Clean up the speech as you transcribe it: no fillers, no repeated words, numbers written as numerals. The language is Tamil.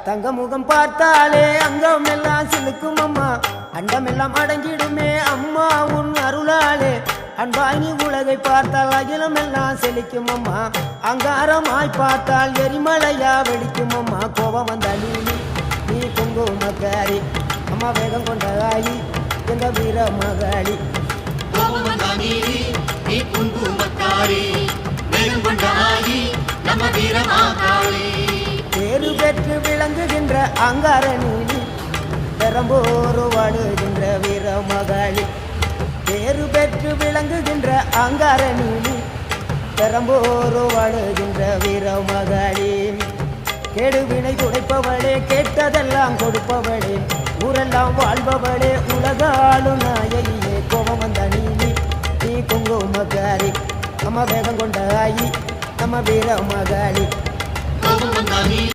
தங்க முகம் பார்த்தாலே அங்கம் எல்லாம் சிலுக்கும் அம்மா, அண்டமெல்லாம் அடங்கிடுமே அம்மா உன் அருளாலே. அன்பாய் நீ உலகை பார்த்தால் அகிலம் எல்லாம் செழிக்கும் அம்மா, அங்காரமாய் பார்த்தால் எரிமலையா வெடிக்கும் அம்மா. கோபம் வந்த நீ குங்குமக்காரி அம்மா, வேகம் கொண்ட ஆயி எங்க வீர மகாளி. பேரு பெற்று விளங்குகின்ற அங்கார நீலி, பெரம்போர் வாழுகின்ற வீர மகாளி. பேரு பெற்று விளங்குகின்ற அங்கார நீலி, பெரம்போர் வாழுகின்ற வீர மகாளி. கேடுவினை துடைப்பவளே, கேட்டதெல்லாம் கொடுப்பவளே, ஊரெல்லாம் வாழ்பவளே, உலக ஆளும் நாயகியே. கோபம் வந்த நீ குங்குமக்காரி அம்மா, வேகம் கொண்ட ஆயி நம்ம வீர மகாளி.